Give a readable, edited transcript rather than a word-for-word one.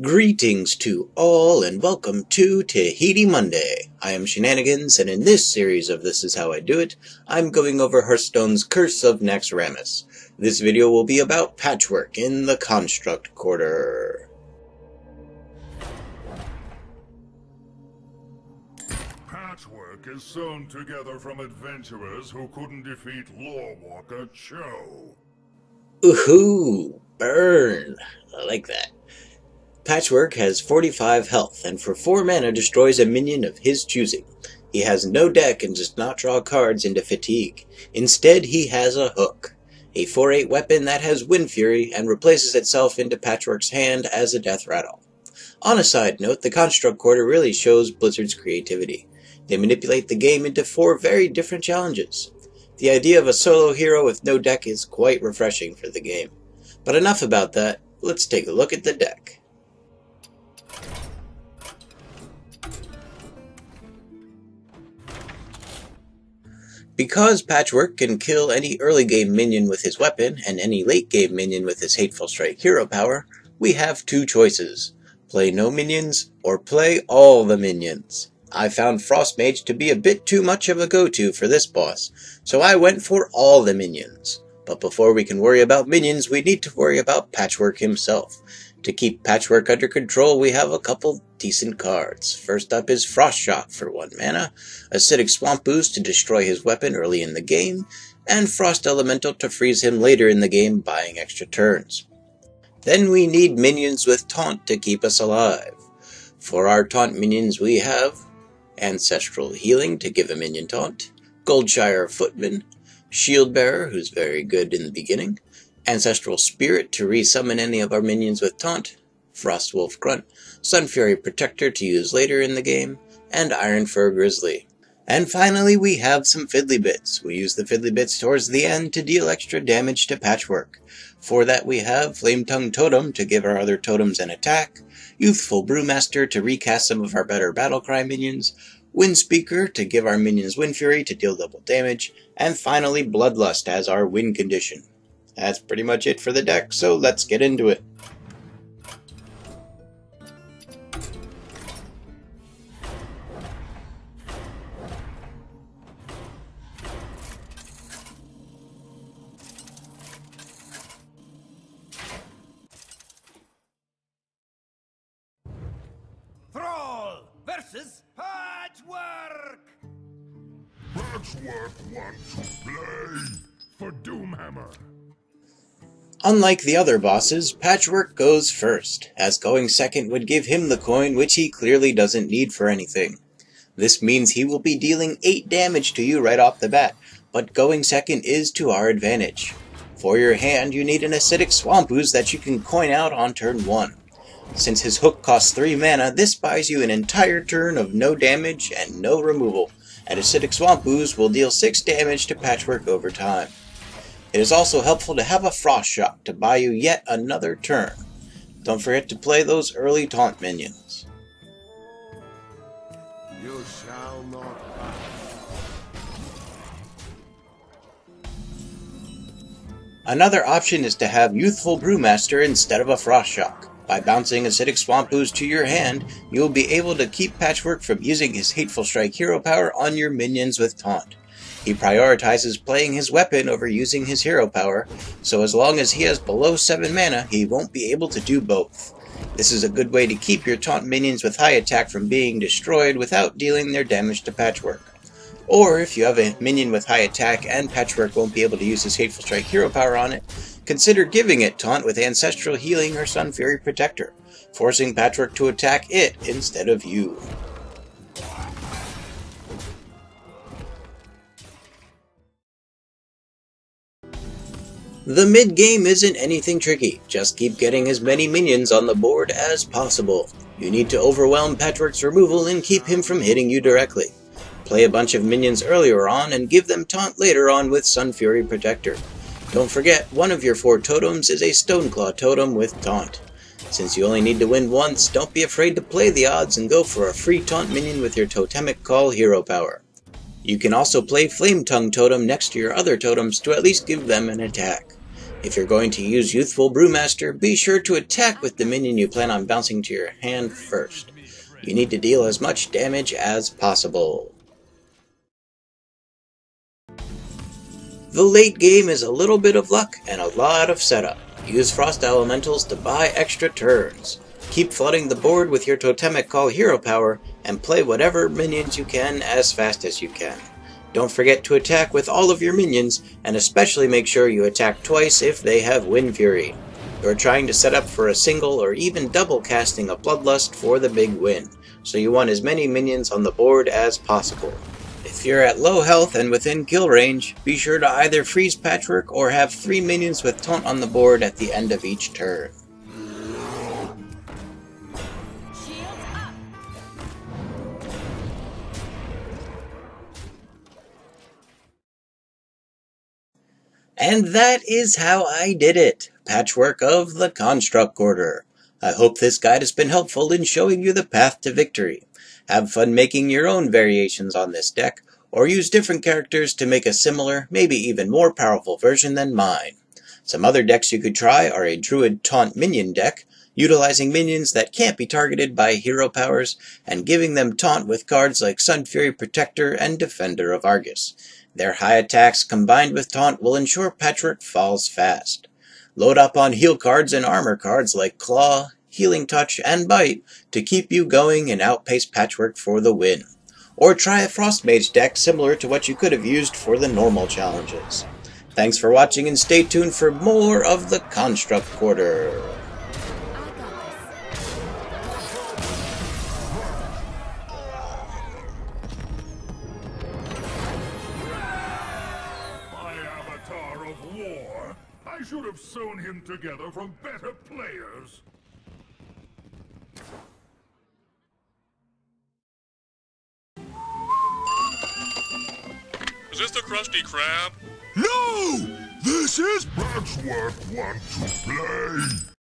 Greetings to all and welcome to Tahiti Monday. I am Shenanigans, and in this series of This Is How I Do It, I'm going over Hearthstone's Curse of Naxxramas. This video will be about Patchwerk in the Construct Quarter. Patchwerk is sewn together from adventurers who couldn't defeat Lorewalker Cho. Ooh, burn! I like that. Patchwerk has 45 health, and for 4 mana destroys a minion of his choosing. He has no deck and does not draw cards into fatigue. Instead, he has a hook, a 4/8 weapon that has Wind Fury and replaces itself into Patchwerk's hand as a death rattle. On a side note, the Construct Quarter really shows Blizzard's creativity. They manipulate the game into 4 very different challenges. The idea of a solo hero with no deck is quite refreshing for the game. But enough about that, let's take a look at the deck. Because Patchwerk can kill any early game minion with his weapon and any late game minion with his Hateful Strike hero power, we have 2 choices. Play no minions or play all the minions. I found Frostmage to be a bit too much of a go-to for this boss, so I went for all the minions. But before we can worry about minions, we need to worry about Patchwerk himself. To keep Patchwerk under control, we have a couple decent cards. First up is Frost Shock for 1 mana, Acidic Swamp Ooze to destroy his weapon early in the game, and Frost Elemental to freeze him later in the game, buying extra turns. Then we need minions with Taunt to keep us alive. For our Taunt minions we have Ancestral Healing to give a minion Taunt, Goldshire Footman, Shieldbearer, who's very good in the beginning, Ancestral Spirit to resummon any of our minions with Taunt, Frostwolf Grunt, Sunfury Protector to use later in the game, and Ironfur Grizzly. And finally we have some Fiddly Bits. We use the Fiddly Bits towards the end to deal extra damage to Patchwerk. For that we have Flametongue Totem to give our other totems an attack, Youthful Brewmaster to recast some of our better Battlecry minions, Windspeaker to give our minions Wind Fury to deal double damage, and finally Bloodlust as our win condition. That's pretty much it for the deck, so let's get into it. Thrall versus Patchwerk! Patchwerk want to play for Doomhammer. Unlike the other bosses, Patchwerk goes first, as going second would give him the coin, which he clearly doesn't need for anything. This means he will be dealing 8 damage to you right off the bat, but going second is to our advantage. For your hand, you need an Acidic Swamp Ooze that you can coin out on turn 1. Since his hook costs 3 mana, this buys you an entire turn of no damage and no removal, and Acidic Swamp Ooze will deal 6 damage to Patchwerk over time. It is also helpful to have a Frost Shock to buy you yet another turn. Don't forget to play those early taunt minions. You shall not pass. Another option is to have Youthful Brewmaster instead of a Frost Shock. By bouncing Acidic Swamp Ooze to your hand, you will be able to keep Patchwerk from using his Hateful Strike hero power on your minions with Taunt. He prioritizes playing his weapon over using his hero power, so as long as he has below 7 mana, he won't be able to do both. This is a good way to keep your Taunt minions with high attack from being destroyed without dealing their damage to Patchwerk. Or, if you have a minion with high attack and Patchwerk won't be able to use his Hateful Strike hero power on it, consider giving it Taunt with Ancestral Healing or Sunfury Protector, forcing Patchwerk to attack it instead of you. The mid-game isn't anything tricky, just keep getting as many minions on the board as possible. You need to overwhelm Patchwerk's removal and keep him from hitting you directly. Play a bunch of minions earlier on and give them Taunt later on with Sunfury Protector. Don't forget, one of your 4 totems is a Stoneclaw totem with Taunt. Since you only need to win once, don't be afraid to play the odds and go for a free Taunt minion with your Totemic Call hero power. You can also play Flametongue Totem next to your other totems to at least give them an attack. If you're going to use Youthful Brewmaster, be sure to attack with the minion you plan on bouncing to your hand first. You need to deal as much damage as possible. The late game is a little bit of luck and a lot of setup. Use Frost Elementals to buy extra turns. Keep flooding the board with your Totemic Call hero power and play whatever minions you can as fast as you can. Don't forget to attack with all of your minions, and especially make sure you attack twice if they have Wind Fury. You're trying to set up for a single or even double casting of Bloodlust for the big win, so you want as many minions on the board as possible. If you're at low health and within kill range, be sure to either freeze Patchwerk or have 3 minions with taunt on the board at the end of each turn. And that is how I did it. Patchwork of the Construct Quarter. I hope this guide has been helpful in showing you the path to victory. Have fun making your own variations on this deck, or use different characters to make a similar, maybe even more powerful version than mine. Some other decks you could try are a Druid Taunt Minion deck, utilizing minions that can't be targeted by hero powers, and giving them taunt with cards like Sunfury Protector and Defender of Argus. Their high attacks combined with taunt will ensure Patchwerk falls fast. Load up on heal cards and armor cards like Claw, Healing Touch, and Bite to keep you going and outpace Patchwerk for the win. Or try a Frost Mage deck similar to what you could have used for the normal challenges. Thanks for watching and stay tuned for more of the Construct Quarter. I should have sewn him together from better players. Is this the Krusty Krab? No! This is Patchwerk Want to Play!